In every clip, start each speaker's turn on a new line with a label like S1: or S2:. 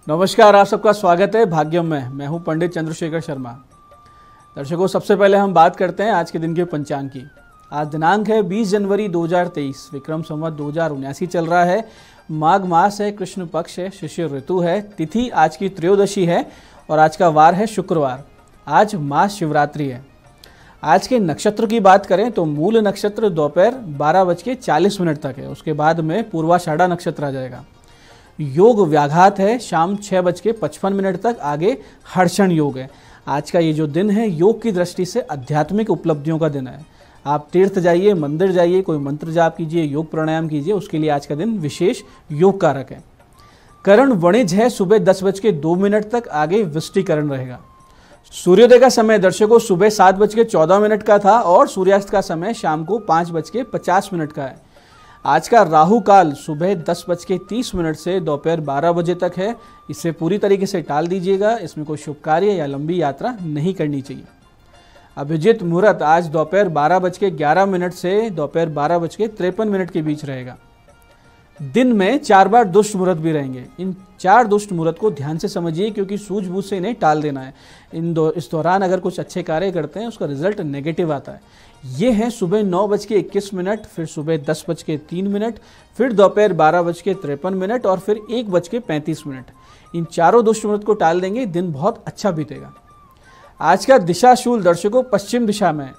S1: नमस्कार, आप सबका स्वागत है भाग्यम में। मैं हूं पंडित चंद्रशेखर शर्मा। दर्शकों, सबसे पहले हम बात करते हैं आज के दिन के पंचांग की। आज दिनांक है 20 जनवरी 2023, विक्रम संवत 2079 चल रहा है। माघ मास है, कृष्ण पक्ष है, शिशिर ऋतु है। तिथि आज की त्रयोदशी है और आज का वार है शुक्रवार। आज महाशिवरात्रि है। आज के नक्षत्र की बात करें तो मूल नक्षत्र दोपहर 12:40 तक है। उसके बाद में पूर्वाषाढ़ा नक्षत्र आ जाएगा। योग व्याघात है, शाम 6:55 तक। आगे हर्षण योग है। आज का ये जो दिन है योग की दृष्टि से आध्यात्मिक उपलब्धियों का दिन है। आप तीर्थ जाइए, मंदिर जाइए, कोई मंत्र जाप कीजिए, योग प्राणायाम कीजिए, उसके लिए आज का दिन विशेष योग कारक है। करण वणिज है, सुबह 10:02 तक। आगे वृष्टिकरण रहेगा। सूर्योदय का समय दर्शकों सुबह 7:14 का था और सूर्यास्त का समय शाम को 5:50 का है। आज का राहु काल सुबह 10:30 से दोपहर 12 बजे तक है। इसे पूरी तरीके से टाल दीजिएगा। इसमें कोई शुभ कार्य या लंबी यात्रा नहीं करनी चाहिए। अभिजित मुहूर्त आज दोपहर 12:11 से दोपहर 12:53 के बीच रहेगा। दिन में 4 बार दुष्ट मुहूर्त भी रहेंगे। इन 4 दुष्ट मुहूर्त को ध्यान से समझिए, क्योंकि सूझबूझ से इन्हें टाल देना है। इस दौरान अगर कुछ अच्छे कार्य करते हैं उसका रिजल्ट नेगेटिव आता है। ये है सुबह 9:21, फिर सुबह 10:03, फिर दोपहर 12:53 और फिर 1:35। इन चारों दुष्ट मुहूर्त को टाल देंगे, दिन बहुत अच्छा बीतेगा। आज का दिशाशूल दर्शकों पश्चिम दिशा में।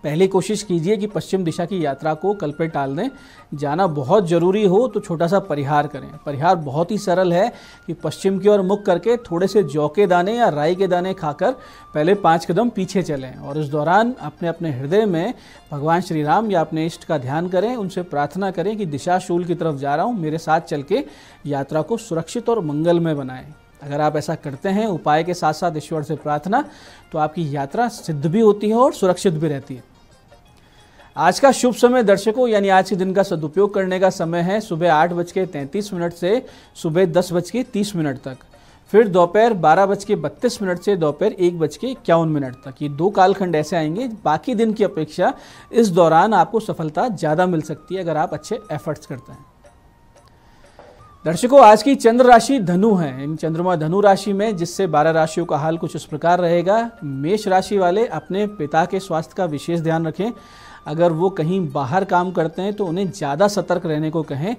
S1: पहले कोशिश कीजिए कि पश्चिम दिशा की यात्रा को कल पे टाल दें। जाना बहुत ज़रूरी हो तो छोटा सा परिहार करें। परिहार बहुत ही सरल है कि पश्चिम की ओर मुख करके थोड़े से जौ के दाने या राई के दाने खाकर पहले 5 कदम पीछे चलें और इस दौरान अपने अपने हृदय में भगवान श्री राम या अपने इष्ट का ध्यान करें। उनसे प्रार्थना करें कि दिशाशूल की तरफ जा रहा हूँ, मेरे साथ चल के यात्रा को सुरक्षित और मंगलमय बनाएं। अगर आप ऐसा करते हैं उपाय के साथ साथ ईश्वर से प्रार्थना, तो आपकी यात्रा सिद्ध भी होती है और सुरक्षित भी रहती है। आज का शुभ समय दर्शकों यानी आज के दिन का सदुपयोग करने का समय है सुबह 8:33 से सुबह 10:30 तक, फिर दोपहर 12:32 से दोपहर 1:51 तक। ये 2 कालखंड ऐसे आएंगे। बाकी दिन की अपेक्षा इस दौरान आपको सफलता ज़्यादा मिल सकती है अगर आप अच्छे एफर्ट्स करते हैं। दर्शकों, आज की चंद्र राशि धनु है। इन चंद्रमा धनु राशि में, जिससे 12 राशियों का हाल कुछ इस प्रकार रहेगा। मेष राशि वाले अपने पिता के स्वास्थ्य का विशेष ध्यान रखें। अगर वो कहीं बाहर काम करते हैं तो उन्हें ज़्यादा सतर्क रहने को कहें,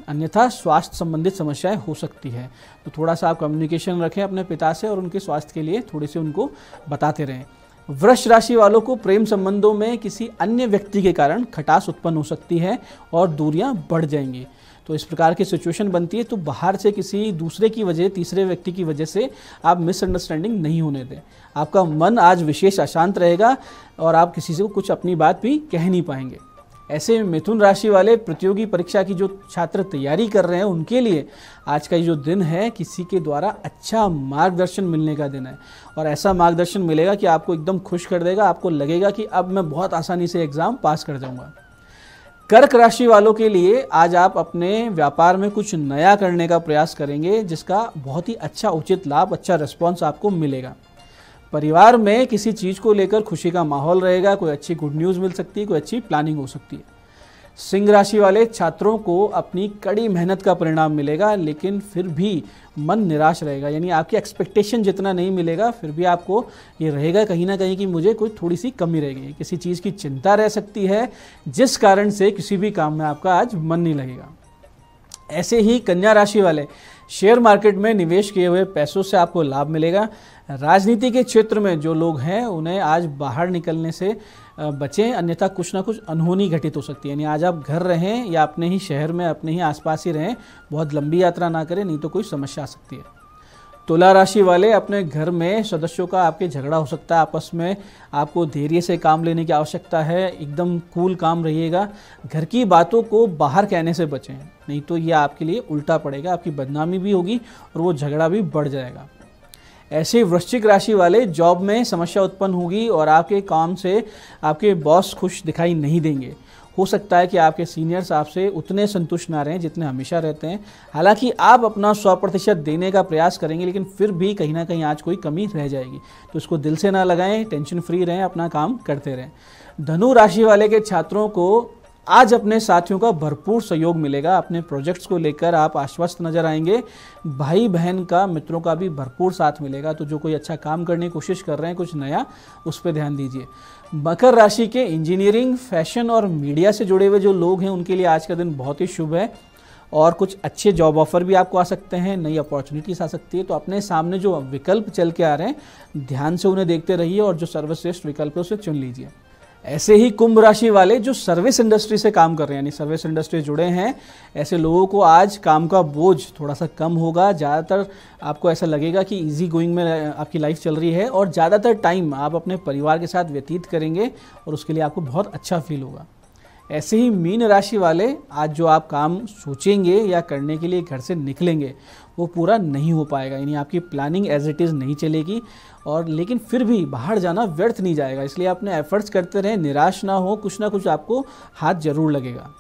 S1: अन्यथा स्वास्थ्य संबंधित समस्याएं हो सकती है। तो थोड़ा सा आप कम्युनिकेशन रखें अपने पिता से और उनके स्वास्थ्य के लिए थोड़ी सी उनको बताते रहें। वृष राशि वालों को प्रेम संबंधों में किसी अन्य व्यक्ति के कारण खटास उत्पन्न हो सकती है और दूरियां बढ़ जाएंगी। तो इस प्रकार की सिचुएशन बनती है तो बाहर से किसी दूसरे की वजह, तीसरे व्यक्ति की वजह से आप मिसअंडरस्टैंडिंग नहीं होने दें। आपका मन आज विशेष अशांत रहेगा और आप किसी से कुछ अपनी बात भी कह नहीं पाएंगे। ऐसे मिथुन राशि वाले प्रतियोगी परीक्षा की जो छात्र तैयारी कर रहे हैं उनके लिए आज का ये जो दिन है किसी के द्वारा अच्छा मार्गदर्शन मिलने का दिन है और ऐसा मार्गदर्शन मिलेगा कि आपको एकदम खुश कर देगा। आपको लगेगा कि अब मैं बहुत आसानी से एग्ज़ाम पास कर जाऊँगा। कर्क राशि वालों के लिए आज आप अपने व्यापार में कुछ नया करने का प्रयास करेंगे, जिसका बहुत ही अच्छा उचित लाभ, अच्छा रिस्पॉन्स आपको मिलेगा। परिवार में किसी चीज़ को लेकर खुशी का माहौल रहेगा। कोई अच्छी गुड न्यूज़ मिल सकती है, कोई अच्छी प्लानिंग हो सकती है। सिंह राशि वाले छात्रों को अपनी कड़ी मेहनत का परिणाम मिलेगा, लेकिन फिर भी मन निराश रहेगा। यानी आपकी एक्सपेक्टेशन जितना नहीं मिलेगा, फिर भी आपको ये रहेगा कहीं ना कहीं कि मुझे कोई थोड़ी सी कमी रहेगी। किसी चीज़ की चिंता रह सकती है, जिस कारण से किसी भी काम में आपका आज मन नहीं लगेगा। ऐसे ही कन्या राशि वाले शेयर मार्केट में निवेश किए हुए पैसों से आपको लाभ मिलेगा। राजनीति के क्षेत्र में जो लोग हैं उन्हें आज बाहर निकलने से बचें, अन्यथा कुछ ना कुछ अनहोनी घटित हो सकती है। यानी आज आप घर रहें या अपने ही शहर में, अपने ही आसपास ही रहें, बहुत लंबी यात्रा ना करें, नहीं तो कोई समस्या आ सकती है। तुला राशि वाले अपने घर में सदस्यों का आपके झगड़ा हो सकता है आपस में। आपको धैर्य से काम लेने की आवश्यकता है। एकदम कूल काम रहिएगा। घर की बातों को बाहर कहने से बचें, नहीं तो ये आपके लिए उल्टा पड़ेगा। आपकी बदनामी भी होगी और वो झगड़ा भी बढ़ जाएगा। ऐसे वृश्चिक राशि वाले जॉब में समस्या उत्पन्न होगी और आपके काम से आपके बॉस खुश दिखाई नहीं देंगे। हो सकता है कि आपके सीनियर्स आपसे उतने संतुष्ट ना रहें जितने हमेशा रहते हैं। हालांकि आप अपना 100% देने का प्रयास करेंगे, लेकिन फिर भी कहीं ना कहीं आज कोई कमी रह जाएगी। तो इसको दिल से ना लगाएं, टेंशन फ्री रहें, अपना काम करते रहें। धनु राशि वाले के छात्रों को आज अपने साथियों का भरपूर सहयोग मिलेगा। अपने प्रोजेक्ट्स को लेकर आप आश्वस्त नजर आएंगे। भाई बहन का, मित्रों का भी भरपूर साथ मिलेगा। तो जो कोई अच्छा काम करने की कोशिश कर रहे हैं, कुछ नया, उस पर ध्यान दीजिए। मकर राशि के इंजीनियरिंग, फैशन और मीडिया से जुड़े हुए जो लोग हैं उनके लिए आज का दिन बहुत ही शुभ है और कुछ अच्छे जॉब ऑफर भी आपको आ सकते हैं, नई अपॉर्चुनिटीज आ सकती है। तो अपने सामने जो विकल्प चल के आ रहे हैं ध्यान से उन्हें देखते रहिए और जो सर्वश्रेष्ठ विकल्प है उसे चुन लीजिए। ऐसे ही कुंभ राशि वाले जो सर्विस इंडस्ट्री से काम कर रहे हैं, यानी सर्विस इंडस्ट्री जुड़े हैं, ऐसे लोगों को आज काम का बोझ थोड़ा सा कम होगा। ज़्यादातर आपको ऐसा लगेगा कि इजी गोइंग में आपकी लाइफ चल रही है और ज़्यादातर टाइम आप अपने परिवार के साथ व्यतीत करेंगे और उसके लिए आपको बहुत अच्छा फील होगा। ऐसे ही मीन राशि वाले, आज जो आप काम सोचेंगे या करने के लिए घर से निकलेंगे वो पूरा नहीं हो पाएगा, यानी आपकी प्लानिंग एज इट इज़ नहीं चलेगी। और लेकिन फिर भी बाहर जाना व्यर्थ नहीं जाएगा, इसलिए अपने एफर्ट्स करते रहें, निराश ना हो, कुछ ना कुछ आपको हाथ जरूर लगेगा।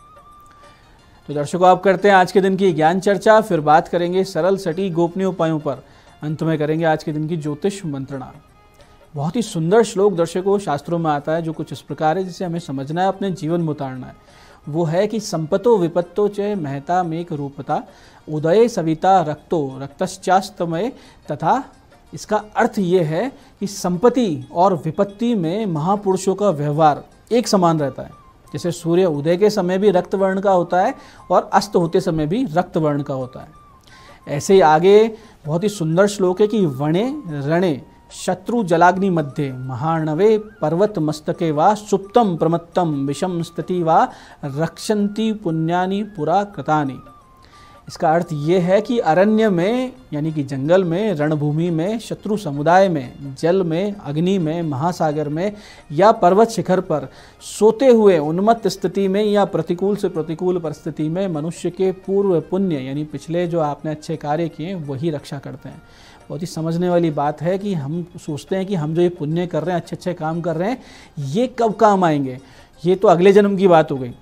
S1: तो दर्शकों, आप करते हैं आज के दिन की ज्ञान चर्चा, फिर बात करेंगे सरल सटीक गोपनीय उपायों पर, अंत में करेंगे आज के दिन की ज्योतिष मंत्रणा। बहुत ही सुंदर श्लोक दर्शकों शास्त्रों में आता है जो कुछ इस प्रकार है जिसे हमें समझना है, अपने जीवन में उतारना है। वो है कि संपतो विपत्तो च महता मेक रूपता, उदय सविता रक्तो रक्तश्चास्तमय तथा। इसका अर्थ ये है कि संपत्ति और विपत्ति में महापुरुषों का व्यवहार एक समान रहता है। जैसे सूर्य उदय के समय भी रक्त वर्ण का होता है और अस्त होते समय भी रक्त वर्ण का होता है। ऐसे ही आगे बहुत ही सुंदर श्लोक है कि वणे रणे शत्रु जलाग्नि मध्ये महार्णवे पर्वत मस्तके वा सुप्तम प्रमत्तम विषम स्थिति वा रक्षन्ति पुण्यानि पुरा कृतानि। इसका अर्थ ये है कि अरण्य में, यानी कि जंगल में, रणभूमि में, शत्रु समुदाय में, जल में, अग्नि में, महासागर में या पर्वत शिखर पर सोते हुए उन्मत्त स्थिति में या प्रतिकूल से प्रतिकूल परिस्थिति में मनुष्य के पूर्व पुण्य, यानी पिछले जो आपने अच्छे कार्य किए वही रक्षा करते हैं। बहुत ही समझने वाली बात है कि हम सोचते हैं कि हम जो ये पुण्य कर रहे हैं, अच्छे अच्छे काम कर रहे हैं, ये कब काम आएंगे, ये तो अगले जन्म की बात हो गई।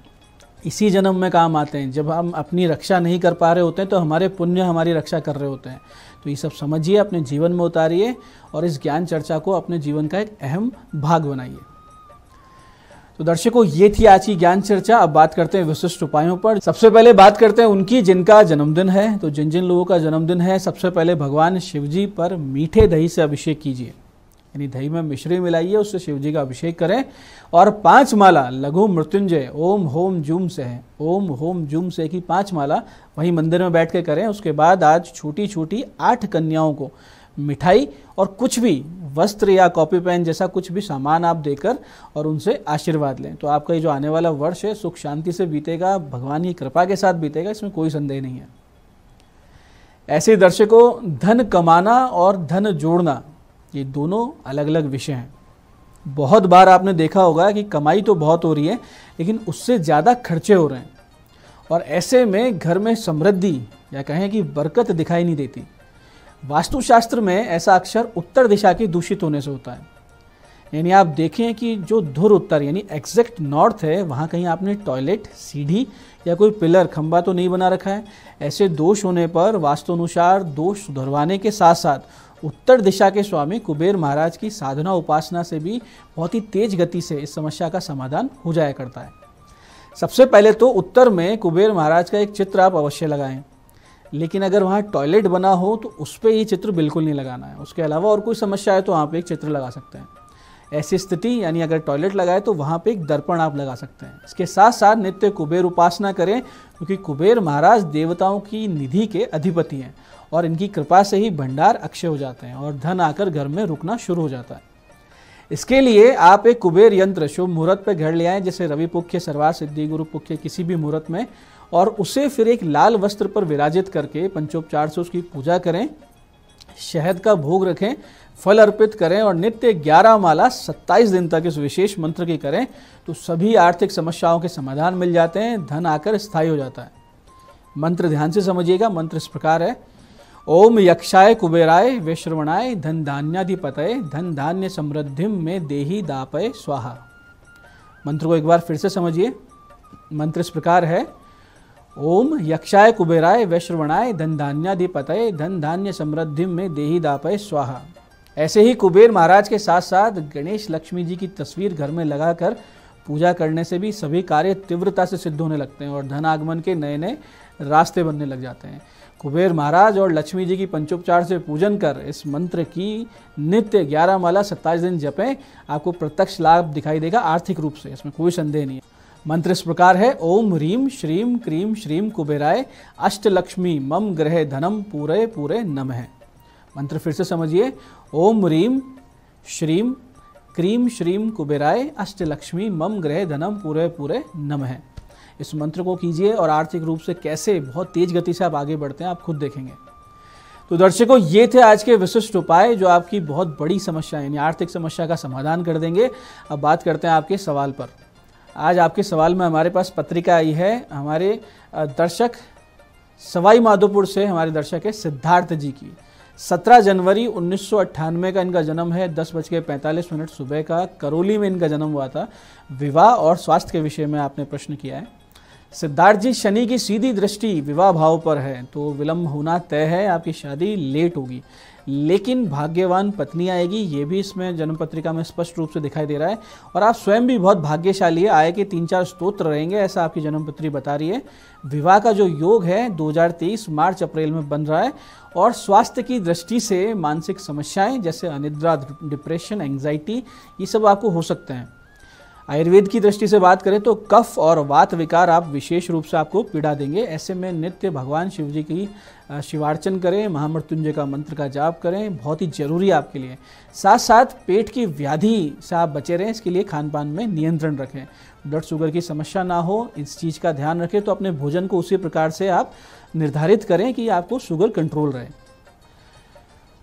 S1: इसी जन्म में काम आते हैं। जब हम अपनी रक्षा नहीं कर पा रहे होते हैं तो हमारे पुण्य हमारी रक्षा कर रहे होते हैं। तो ये सब समझिए, अपने जीवन में उतारिए और इस ज्ञान चर्चा को अपने जीवन का एक अहम भाग बनाइए। तो दर्शकों, ये थी आज की ज्ञान चर्चा। अब बात करते हैं विशिष्ट उपायों पर। सबसे पहले बात करते हैं उनकी जिनका जन्मदिन है। तो जिन जिन लोगों का जन्मदिन है, सबसे पहले भगवान शिव जी पर मीठे दही से अभिषेक कीजिए, यानी दही में मिश्री मिलाइए, उससे शिव जी का अभिषेक करें। और 5 माला लघु मृत्युंजय ओम होम जूम से है, ओम होम जूम से की 5 माला वहीं मंदिर में बैठ के करें। उसके बाद आज छोटी छोटी 8 कन्याओं को मिठाई और कुछ भी वस्त्र या कॉपी पेन जैसा कुछ भी सामान आप देकर और उनसे आशीर्वाद लें। तो आपका ये जो आने वाला वर्ष है सुख शांति से बीतेगा, भगवान की कृपा के साथ बीतेगा, इसमें कोई संदेह नहीं है। ऐसे दर्शकों, धन कमाना और धन जोड़ना ये दोनों अलग अलग विषय हैं। बहुत बार आपने देखा होगा कि कमाई तो बहुत हो रही है लेकिन उससे ज़्यादा खर्चे हो रहे हैं और ऐसे में घर में समृद्धि या कहें कि बरकत दिखाई नहीं देती। वास्तुशास्त्र में ऐसा अक्सर उत्तर दिशा के दूषित होने से होता है। यानी आप देखें कि जो धुर उत्तर यानी एग्जैक्ट नॉर्थ है, वहाँ कहीं आपने टॉयलेट, सीढ़ी या कोई पिलर, खंबा तो नहीं बना रखा है। ऐसे दोष होने पर वास्तु अनुसार दोष सुधरवाने के साथ साथ उत्तर दिशा के स्वामी कुबेर महाराज की साधना उपासना से भी बहुत ही तेज गति से इस समस्या का समाधान हो जाया करता है। सबसे पहले तो उत्तर में कुबेर महाराज का एक चित्र आप अवश्य लगाएं, लेकिन अगर वहाँ टॉयलेट बना हो तो उस पर ये चित्र बिल्कुल नहीं लगाना है। उसके अलावा और कोई समस्या है तो वहाँ पे एक चित्र लगा सकते हैं। ऐसी स्थिति यानी अगर टॉयलेट लगाए तो वहाँ पे एक दर्पण आप लगा सकते हैं। इसके साथ साथ नित्य कुबेर उपासना करें, क्योंकि कुबेर महाराज देवताओं की निधि के अधिपति हैं और इनकी कृपा से ही भंडार अक्षय हो जाते हैं और धन आकर घर में रुकना शुरू हो जाता है। इसके लिए आप एक कुबेर यंत्र शुभ मुहूर्त पर घर ले आएं, जैसे रवि पुख्य, सर्वार्थ सिद्धि, गुरु पुख्य, किसी भी मुहूर्त में, और उसे फिर एक लाल वस्त्र पर विराजित करके पंचोपचार से उसकी पूजा करें, शहद का भोग रखें, फल अर्पित करें और नित्य 11 माला 27 दिन तक इस विशेष मंत्र की करें तो सभी आर्थिक समस्याओं के समाधान मिल जाते हैं, धन आकर स्थायी हो जाता है। मंत्र ध्यान से समझिएगा। मंत्र इस प्रकार है, ओम यक्षाय कुबेराय वैश्रवणाय धन धान्याधिपतये धन धान्य समृद्धिम में देही दापय स्वाहा। मंत्र को एक बार फिर से समझिए। मंत्र इस प्रकार है, ओम यक्षाय कुबेराय वैश्रवणाय धन धान्याधिपतये धन धान्य समृद्धिम में देही दापय स्वाहा। ऐसे ही कुबेर महाराज के साथ साथ गणेश लक्ष्मी जी की तस्वीर घर में लगाकर पूजा करने से भी सभी कार्य तीव्रता से सिद्ध होने लगते हैं और धन आगमन के नए नए रास्ते बनने लग जाते हैं। कुबेर महाराज और लक्ष्मी जी की पंचोपचार से पूजन कर इस मंत्र की नित्य 11 माला 27 दिन जपें, आपको प्रत्यक्ष लाभ दिखाई देगा आर्थिक रूप से, इसमें कोई संदेह नहीं है। मंत्र इस प्रकार है, ओम ह्रीम श्रीम क्रीम श्रीम कुबेराय अष्टलक्ष्मी मम ग्रह धनम पूरे पूरे नमः। मंत्र फिर से समझिए, ओम ह्रीम श्रीम क्रीम श्रीम कुबेराय अष्टलक्ष्मी मम ग्रह धनम पूरे पूरे नमः। इस मंत्र को कीजिए और आर्थिक रूप से कैसे बहुत तेज गति से आप आगे बढ़ते हैं आप खुद देखेंगे। तो दर्शकों, ये थे आज के विशिष्ट उपाय जो आपकी बहुत बड़ी समस्या यानी आर्थिक समस्या का समाधान कर देंगे। अब बात करते हैं आपके सवाल पर। आज आपके सवाल में हमारे पास पत्रिका आई है। हमारे दर्शक सवाई माधोपुर से हमारे दर्शक है सिद्धार्थ जी की। 17 जनवरी 1998 का इनका जन्म है। 10:45 सुबह का करौली में इनका जन्म हुआ था। विवाह और स्वास्थ्य के विषय में आपने प्रश्न किया है। सिद्धार्थ जी, शनि की सीधी दृष्टि विवाह भाव पर है तो विलंब होना तय है, आपकी शादी लेट होगी, लेकिन भाग्यवान पत्नी आएगी, ये भी इसमें जन्म पत्रिका में स्पष्ट रूप से दिखाई दे रहा है। और आप स्वयं भी बहुत भाग्यशाली है, आय के 3-4 स्तोत्र रहेंगे, ऐसा आपकी जन्म पत्री बता रही है। विवाह का जो योग है 2023 मार्च अप्रैल में बन रहा है। और स्वास्थ्य की दृष्टि से मानसिक समस्याएं जैसे अनिद्रा, डिप्रेशन, एंग्जाइटी, ये सब आपको हो सकते हैं। आयुर्वेद की दृष्टि से बात करें तो कफ और वात विकार आप विशेष रूप से आपको पीड़ा देंगे। ऐसे में नित्य भगवान शिव जी की शिवार्चन करें, महामृत्युंजय का मंत्र का जाप करें, बहुत ही जरूरी है आपके लिए। साथ साथ पेट की व्याधि से आप बचे रहें, इसके लिए खान पान में नियंत्रण रखें। ब्लड शुगर की समस्या ना हो, इस चीज़ का ध्यान रखें। तो अपने भोजन को उसी प्रकार से आप निर्धारित करें कि आपको शुगर कंट्रोल रहे।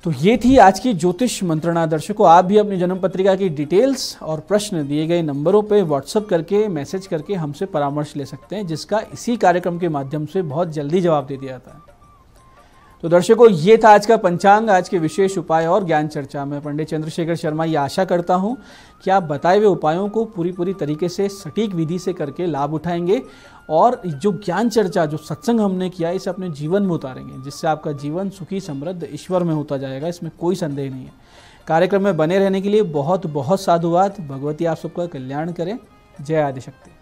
S1: तो ये थी आज की ज्योतिष मंत्रणा। दर्शकों, आप भी अपनी जन्म पत्रिका की डिटेल्स और प्रश्न दिए गए नंबरों पे व्हाट्सएप करके, मैसेज करके हमसे परामर्श ले सकते हैं, जिसका इसी कार्यक्रम के माध्यम से बहुत जल्दी जवाब दे दिया जाता है। तो दर्शकों, ये था आज का पंचांग, आज के विशेष उपाय और ज्ञान चर्चा में पंडित चंद्रशेखर शर्मा ये आशा करता हूँ कि आप बताए हुए उपायों को पूरी तरीके से सटीक विधि से करके लाभ उठाएंगे और जो ज्ञान चर्चा, जो सत्संग हमने किया, इसे अपने जीवन में उतारेंगे, जिससे आपका जीवन सुखी समृद्ध ईश्वर में होता जाएगा, इसमें कोई संदेह नहीं है। कार्यक्रम में बने रहने के लिए बहुत बहुत साधुवाद। भगवती आप सबका कल्याण करें। जय आदिशक्ति।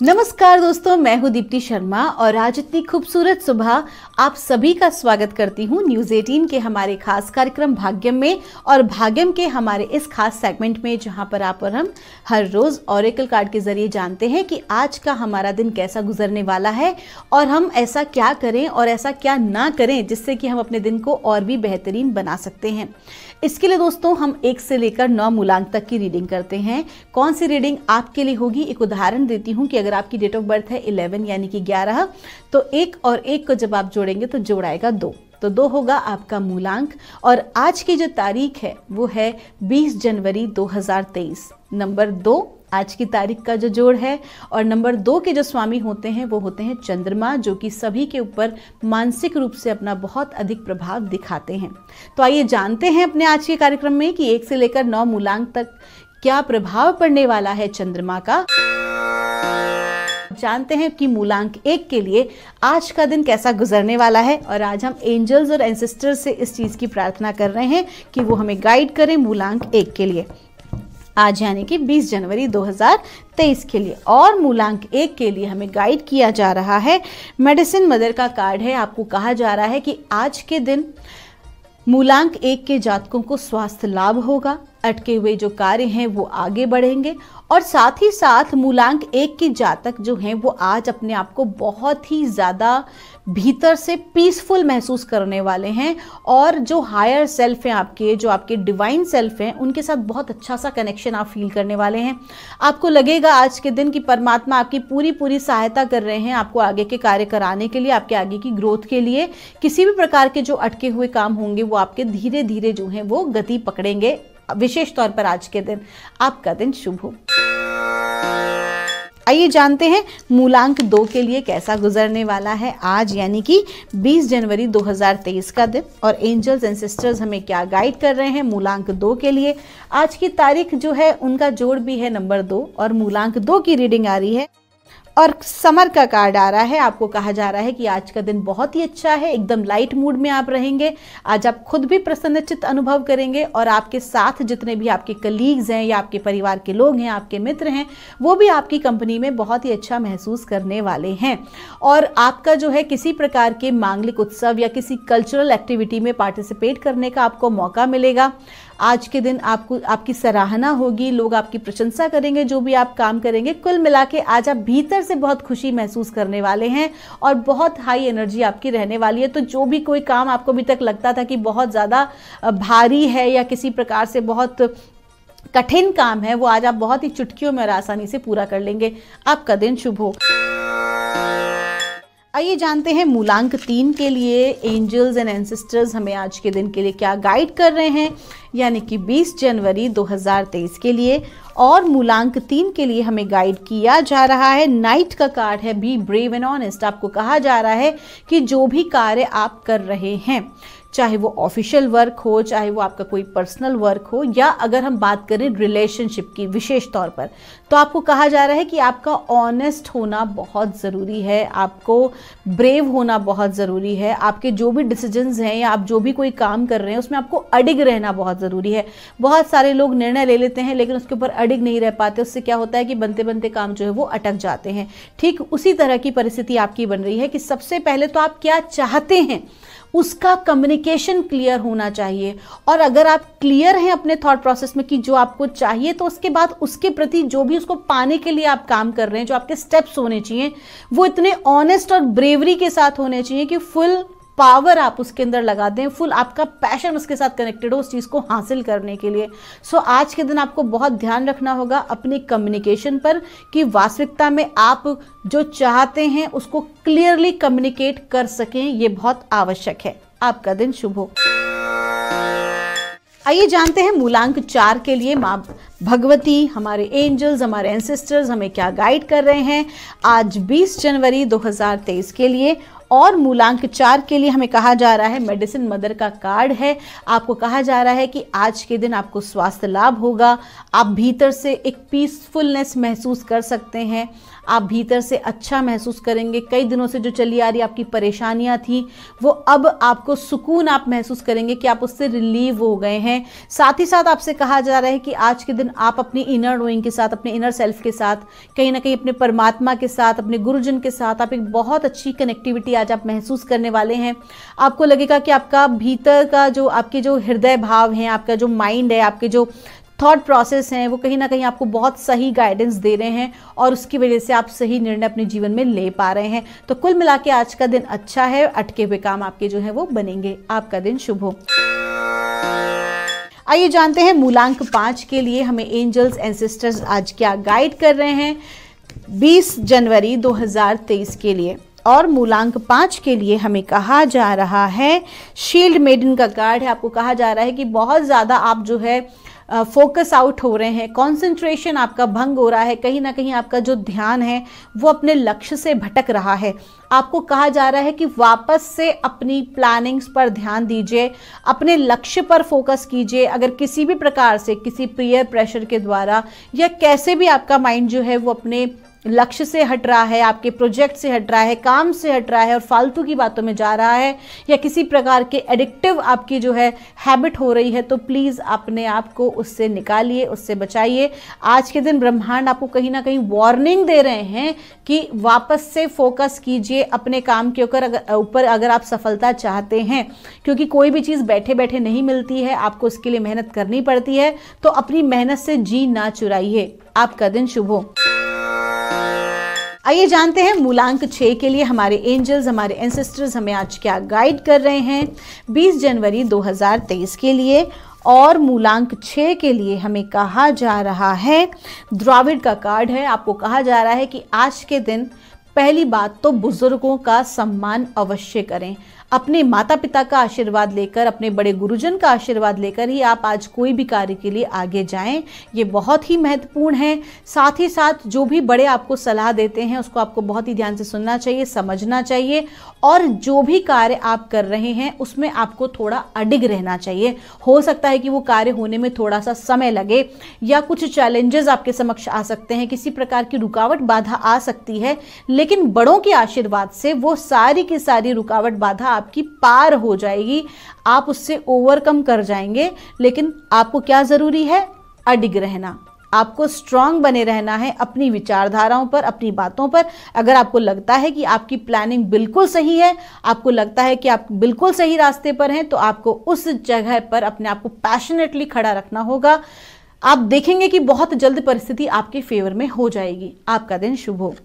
S2: नमस्कार दोस्तों, मैं हूं दीप्ति शर्मा और आज इतनी खूबसूरत सुबह आप सभी का स्वागत करती हूं न्यूज़ 18 के हमारे खास कार्यक्रम भाग्यम में। और भाग्यम के हमारे इस खास सेगमेंट में जहां पर आप और हम हर रोज ऑरेकल कार्ड के जरिए जानते हैं कि आज का हमारा दिन कैसा गुजरने वाला है और हम ऐसा क्या करें और ऐसा क्या ना करें जिससे कि हम अपने दिन को और भी बेहतरीन बना सकते हैं। इसके लिए दोस्तों हम 1 से लेकर 9 मूलांक तक की रीडिंग करते हैं। कौन सी रीडिंग आपके लिए होगी, एक उदाहरण देती हूँ कि अगर आपकी डेट ऑफ बर्थ है 11 यानी कि 11, तो 1 और 1 को जब आप जोड़ेंगे तो जोड़ आएगा 2, तो 2 होगा आपका मूलांक। और आज की जो तारीख है वो है 20 जनवरी 2023। नंबर 2 आज की तारीख का जो जोड़ है और नंबर 2 के जो स्वामी होते हैं वो होते हैं चंद्रमा, जो कि सभी के ऊपर मानसिक रूप से अपना बहुत अधिक प्रभाव दिखाते हैं। तो आइए जानते हैं अपने आज के कार्यक्रम में कि 1 से लेकर 9 मूलांक तक क्या प्रभाव पड़ने वाला है चंद्रमा का। जानते हैं कि मूलांक 1 के लिए आज का दिन कैसा गुजरने वाला है। और आज हम एंजल्स और एंसेस्टर्स से इस चीज़ की प्रार्थना कर रहे हैं कि वो हमें गाइड करें मूलांक 1 के लिए, आज यानी कि 20 जनवरी 2023 के लिए। और मूलांक 1 के लिए हमें गाइड किया जा रहा है, मेडिसिन मदर का कार्ड है। आपको कहा जा रहा है कि आज के दिन मूलांक 1 के जातकों को स्वास्थ्य लाभ होगा, अटके हुए जो कार्य हैं वो आगे बढ़ेंगे और साथ ही साथ मूलांक 1 के जातक जो हैं वो आज अपने आप को बहुत ही ज़्यादा भीतर से पीसफुल महसूस करने वाले हैं और जो हायर सेल्फ हैं आपके, जो आपके डिवाइन सेल्फ हैं, उनके साथ बहुत अच्छा सा कनेक्शन आप फील करने वाले हैं। आपको लगेगा आज के दिन कि परमात्मा आपकी पूरी सहायता कर रहे हैं आपको आगे के कार्य कराने के लिए, आपके आगे की ग्रोथ के लिए। किसी भी प्रकार के जो अटके हुए काम होंगे वो आपके धीरे धीरे जो हैं वो गति पकड़ेंगे। विशेष तौर पर आज के दिन आपका दिन शुभ हो। आइए जानते हैं मूलांक 2 के लिए कैसा गुजरने वाला है आज यानी कि 20 जनवरी 2023 का दिन, और एंजल्स एंड सिस्टर्स हमें क्या गाइड कर रहे हैं मूलांक 2 के लिए। आज की तारीख जो है उनका जोड़ भी है नंबर 2 और मूलांक 2 की रीडिंग आ रही है और समर का कार्ड आ रहा है। आपको कहा जा रहा है कि आज का दिन बहुत ही अच्छा है, एकदम लाइट मूड में आप रहेंगे। आज आप खुद भी प्रसन्नचित्त अनुभव करेंगे और आपके साथ जितने भी आपके कलीग्स हैं या आपके परिवार के लोग हैं, आपके मित्र हैं, वो भी आपकी कंपनी में बहुत ही अच्छा महसूस करने वाले हैं। और आपका जो है किसी प्रकार के मांगलिक उत्सव या किसी कल्चरल एक्टिविटी में पार्टिसिपेट करने का आपको मौका मिलेगा। आज के दिन आपकी सराहना होगी, लोग आपकी प्रशंसा करेंगे जो भी आप काम करेंगे। कुल मिला के आज आप भीतर से बहुत खुशी महसूस करने वाले हैं और बहुत हाई एनर्जी आपकी रहने वाली है। तो जो भी कोई काम आपको अभी तक लगता था कि बहुत ज़्यादा भारी है या किसी प्रकार से बहुत कठिन काम है, वो आज आप बहुत ही चुटकियों में और आसानी से पूरा कर लेंगे। आपका दिन शुभ हो। आइए जानते हैं मूलांक 3 के लिए एंजल्स एंड एंसेस्टर्स हमें आज के दिन के लिए क्या गाइड कर रहे हैं, यानी कि 20 जनवरी 2023 के लिए। और मूलांक 3 के लिए हमें गाइड किया जा रहा है, नाइट का कार्ड है, बी ब्रेव एंड ऑनेस्ट। आपको कहा जा रहा है कि जो भी कार्य आप कर रहे हैं, चाहे वो ऑफिशियल वर्क हो, चाहे वो आपका कोई पर्सनल वर्क हो, या अगर हम बात करें रिलेशनशिप की विशेष तौर पर, तो आपको कहा जा रहा है कि आपका ऑनेस्ट होना बहुत ज़रूरी है, आपको ब्रेव होना बहुत ज़रूरी है। आपके जो भी डिसीजंस हैं या आप जो भी कोई काम कर रहे हैं उसमें आपको अडिग रहना बहुत ज़रूरी है। बहुत सारे लोग निर्णय ले लेते हैं लेकिन उसके ऊपर अडिग नहीं रह पाते। उससे क्या होता है कि बनते बनते काम जो है वो अटक जाते हैं। ठीक उसी तरह की परिस्थिति आपकी बन रही है कि सबसे पहले तो आप क्या चाहते हैं उसका कम्युनिकेशन क्लियर होना चाहिए। और अगर आप क्लियर हैं अपने थॉट प्रोसेस में कि जो आपको चाहिए, तो उसके बाद उसके प्रति जो भी उसको पाने के लिए आप काम कर रहे हैं, जो आपके स्टेप्स होने चाहिए वो इतने ऑनेस्ट और ब्रेवरी के साथ होने चाहिए कि फुल पावर आप उसके अंदर लगा दें, फुल आपका पैशन उसके साथ कनेक्टेड हो उस चीज़ को हासिल करने के लिए। सो आज के दिन आपको बहुत ध्यान रखना होगा अपने कम्युनिकेशन पर कि वास्तविकता में आप जो चाहते हैं उसको क्लियरली कम्युनिकेट कर सकें, ये बहुत आवश्यक है। आपका दिन शुभ हो। आइए जानते हैं मूलांक 4 के लिए माँ भगवती, हमारे एंजल्स, हमारे एंसेस्टर्स हमें क्या गाइड कर रहे हैं आज 20 जनवरी 2023 के लिए। और मूलांक 4 के लिए हमें कहा जा रहा है, मेडिसिन मदर का कार्ड है। आपको कहा जा रहा है कि आज के दिन आपको स्वास्थ्य लाभ होगा, आप भीतर से एक पीसफुलनेस महसूस कर सकते हैं, आप भीतर से अच्छा महसूस करेंगे। कई दिनों से जो चली आ रही आपकी परेशानियां थी वो अब आपको सुकून आप महसूस करेंगे कि आप उससे रिलीव हो गए हैं। साथ ही साथ आपसे कहा जा रहा है कि आज के दिन आप अपनी इनर नोइंग के साथ, अपने इनर सेल्फ के साथ, कहीं ना कहीं अपने परमात्मा के साथ, अपने गुरुजन के साथ आप एक बहुत अच्छी कनेक्टिविटी आज आप महसूस करने वाले हैं। आपको लगेगा कि आपका भीतर का जो आपके जो हृदय भाव हैं, आपका जो माइंड है, आपके जो थॉट प्रोसेस हैं, वो कहीं ना कहीं आपको बहुत सही गाइडेंस दे रहे हैं और उसकी वजह से आप सही निर्णय अपने जीवन में ले पा रहे हैं। तो कुल मिला के आज का दिन अच्छा है, अटके हुए काम आपके जो है वो बनेंगे। आपका दिन शुभ हो। आइए जानते हैं मूलांक 5 के लिए हमें एंजल्स एंसेस्टर्स आज क्या गाइड कर रहे हैं 20 जनवरी 2023 के लिए। और मूलांक 5 के लिए हमें कहा जा रहा है, शील्ड मेडन का कार्ड है। आपको कहा जा रहा है कि बहुत ज़्यादा आप जो है फोकस आउट हो रहे हैं, कंसंट्रेशन आपका भंग हो रहा है, कहीं ना कहीं आपका जो ध्यान है वो अपने लक्ष्य से भटक रहा है। आपको कहा जा रहा है कि वापस से अपनी प्लानिंग्स पर ध्यान दीजिए, अपने लक्ष्य पर फोकस कीजिए। अगर किसी भी प्रकार से किसी पीयर प्रेशर के द्वारा या कैसे भी आपका माइंड जो है वो अपने लक्ष्य से हट रहा है, आपके प्रोजेक्ट से हट रहा है, काम से हट रहा है और फालतू की बातों में जा रहा है, या किसी प्रकार के एडिक्टिव आपकी जो है हैबिट हो रही है, तो प्लीज़ अपने आप को उससे निकालिए, उससे बचाइए। आज के दिन ब्रह्मांड आपको कहीं ना कहीं वार्निंग दे रहे हैं कि वापस से फोकस कीजिए अपने काम के ऊपर अगर आप सफलता चाहते हैं, क्योंकि कोई भी चीज़ बैठे बैठे नहीं मिलती है, आपको उसके लिए मेहनत करनी पड़ती है। तो अपनी मेहनत से जी ना चुराइए। आपका दिन शुभ हो। आइए जानते हैं मूलांक 6 के लिए हमारे एंजल्स, हमारे एंसेस्टर्स हमें आज क्या गाइड कर रहे हैं 20 जनवरी 2023 के लिए। और मूलांक 6 के लिए हमें कहा जा रहा है, द्राविड का कार्ड है। आपको कहा जा रहा है कि आज के दिन पहली बात तो बुजुर्गों का सम्मान अवश्य करें। अपने माता पिता का आशीर्वाद लेकर, अपने बड़े गुरुजन का आशीर्वाद लेकर ही आप आज कोई भी कार्य के लिए आगे जाएं, ये बहुत ही महत्वपूर्ण है। साथ ही साथ जो भी बड़े आपको सलाह देते हैं उसको आपको बहुत ही ध्यान से सुनना चाहिए, समझना चाहिए और जो भी कार्य आप कर रहे हैं उसमें आपको थोड़ा अडिग रहना चाहिए। हो सकता है कि वो कार्य होने में थोड़ा सा समय लगे या कुछ चैलेंजेस आपके समक्ष आ सकते हैं, किसी प्रकार की रुकावट बाधा आ सकती है, लेकिन बड़ों के आशीर्वाद से वो सारी की सारी रुकावट बाधा आपकी पार हो जाएगी, आप उससे ओवरकम कर जाएंगे। लेकिन आपको क्या जरूरी है? अडिग रहना। आपको स्ट्रांग बने रहना है अपनी विचारधाराओं पर, अपनी बातों पर। अगर आपको लगता है कि आपकी प्लानिंग बिल्कुल सही है, आपको लगता है कि आप बिल्कुल सही रास्ते पर हैं, तो आपको उस जगह पर अपने आप को पैशनेटली खड़ा रखना होगा। आप देखेंगे कि बहुत जल्द परिस्थिति आपके फेवर में हो जाएगी। आपका दिन शुभ हो।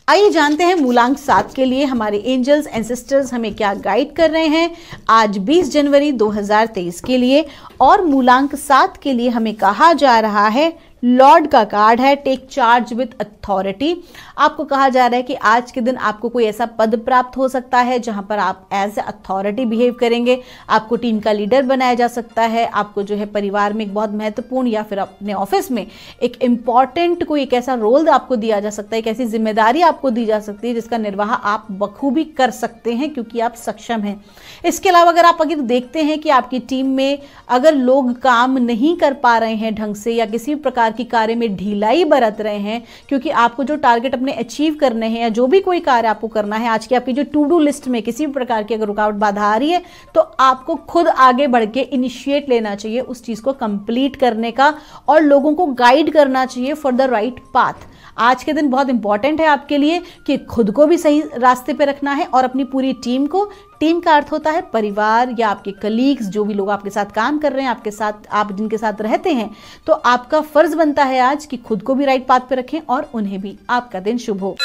S2: आइए जानते हैं मूलांक 7 के लिए हमारे एंजल्स एंसेस्टर्स हमें क्या गाइड कर रहे हैं आज 20 जनवरी 2023 के लिए। और मूलांक 7 के लिए हमें कहा जा रहा है, लॉर्ड का कार्ड है, टेक चार्ज विद अथॉरिटी। आपको कहा जा रहा है कि आज के दिन आपको कोई ऐसा पद प्राप्त हो सकता है जहां पर आप एज ए अथॉरिटी बिहेव करेंगे। आपको टीम का लीडर बनाया जा सकता है, आपको जो है परिवार में एक बहुत महत्वपूर्ण या फिर अपने ऑफिस में एक इम्पॉर्टेंट कोई एक ऐसा रोल आपको दिया जा सकता है, एक ऐसी जिम्मेदारी आपको दी जा सकती है जिसका निर्वाह आप बखूबी कर सकते हैं क्योंकि आप सक्षम हैं। इसके अलावा अगर देखते हैं कि आपकी टीम में अगर लोग काम नहीं कर पा रहे हैं ढंग से या किसी प्रकार की कार्य में ढिलाई बरत रहे हैं, क्योंकि आपको जो टारगेट अपने अचीव करने हैं या जो भी कोई कार्य आपको करना है, आज की आपकी जो टू डू लिस्ट में किसी भी प्रकार की अगर रुकावट बाधा आ रही है तो आपको खुद आगे बढ़ के इनिशिएट लेना चाहिए उस चीज को कंप्लीट करने का और लोगों को गाइड करना चाहिए फॉर द राइट पाथ। आज के दिन बहुत इंपॉर्टेंट है आपके लिए कि खुद को भी सही रास्ते पे रखना है और अपनी पूरी टीम को। टीम का अर्थ होता है परिवार या आपके कलीग्स, जो भी लोग आपके साथ काम कर रहे हैं, आपके साथ आप जिनके साथ रहते हैं, तो आपका फर्ज बनता है आज कि खुद को भी राइट पाथ पे रखें और उन्हें भी। आपका दिन शुभ हो।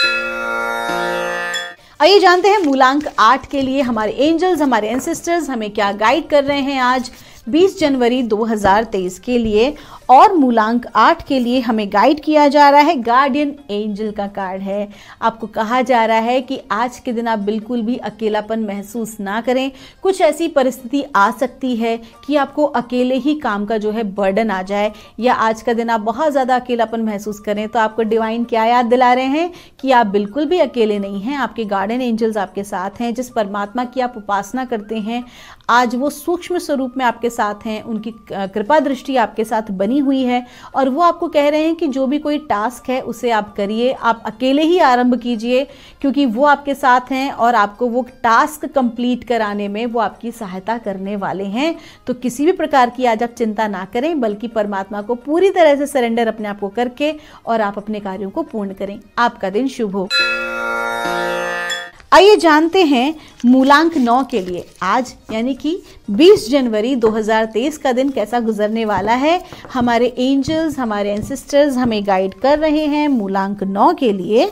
S2: आइए जानते हैं मूलांक 8 के लिए हमारे एंजल्स, हमारे एंसेस्टर्स हमें क्या गाइड कर रहे हैं आज 20 जनवरी 2023 के लिए। और मूलांक 8 के लिए हमें गाइड किया जा रहा है, गार्डियन एंजल का कार्ड है। आपको कहा जा रहा है कि आज के दिन आप बिल्कुल भी अकेलापन महसूस ना करें। कुछ ऐसी परिस्थिति आ सकती है कि आपको अकेले ही काम का जो है बर्डन आ जाए, या आज का दिन आप बहुत ज़्यादा अकेलापन महसूस करें, तो आपको डिवाइन क्या याद दिला रहे हैं कि आप बिल्कुल भी अकेले नहीं हैं। आपके गार्डियन एंजल्स आपके साथ हैं। जिस परमात्मा की आप उपासना करते हैं, आज वो सूक्ष्म स्वरूप में आपके साथ हैं, उनकी कृपा दृष्टि आपके साथ बनी हुई है और वो आपको कह रहे हैं कि जो भी कोई टास्क है उसे आप करिए, आप अकेले ही आरंभ कीजिए, क्योंकि वो आपके साथ हैं और आपको वो टास्क कंप्लीट कराने में वो आपकी सहायता करने वाले हैं। तो किसी भी प्रकार की आज आप चिंता ना करें, बल्कि परमात्मा को पूरी तरह से सरेंडर अपने आप को करके और आप अपने कार्यों को पूर्ण करें। आपका दिन शुभ हो। आइए जानते हैं मूलांक 9 के लिए आज यानी कि 20 जनवरी 2023 का दिन कैसा गुजरने वाला है। हमारे एंजल्स, हमारे एंसेस्टर्स हमें गाइड कर रहे हैं मूलांक 9 के लिए।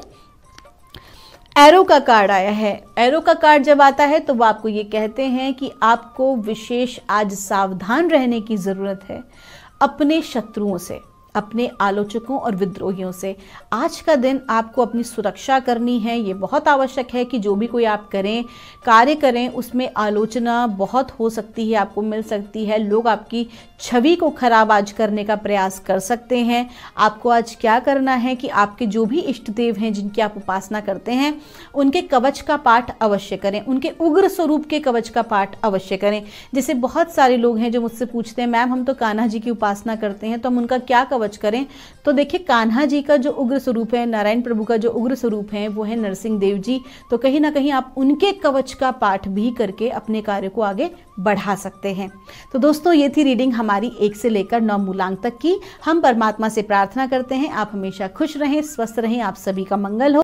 S2: एरो का कार्ड आया है। एरो का कार्ड जब आता है तो वो आपको ये कहते हैं कि आपको विशेष आज सावधान रहने की जरूरत है अपने शत्रुओं से, अपने आलोचकों और विद्रोहियों से। आज का दिन आपको अपनी सुरक्षा करनी है। ये बहुत आवश्यक है कि जो भी कोई आप करें, कार्य करें, उसमें आलोचना बहुत हो सकती है, आपको मिल सकती है। लोग आपकी छवि को खराब आज करने का प्रयास कर सकते हैं। आपको आज क्या करना है कि आपके जो भी इष्ट देव हैं जिनकी आप उपासना करते हैं, उनके कवच का पाठ अवश्य करें, उनके उग्र स्वरूप के कवच का पाठ अवश्य करें। जैसे बहुत सारे लोग हैं जो मुझसे पूछते हैं, मैम हम तो कान्हा जी की उपासना करते हैं, तो हम उनका क्या कवच करें? तो देखिए, कान्हा जी का जो उग्र स्वरूप है, नारायण प्रभु का जो उग्र स्वरूप है, वो है नरसिंह देव जी। तो कहीं ना कहीं आप उनके कवच का पाठ भी करके अपने कार्य को आगे बढ़ा सकते हैं। तो दोस्तों, ये थी रीडिंग हमारी 1 से लेकर 9 मूलांक तक की। हम परमात्मा से प्रार्थना करते हैं आप हमेशा खुश रहें, स्वस्थ रहें, आप सभी का मंगल हो।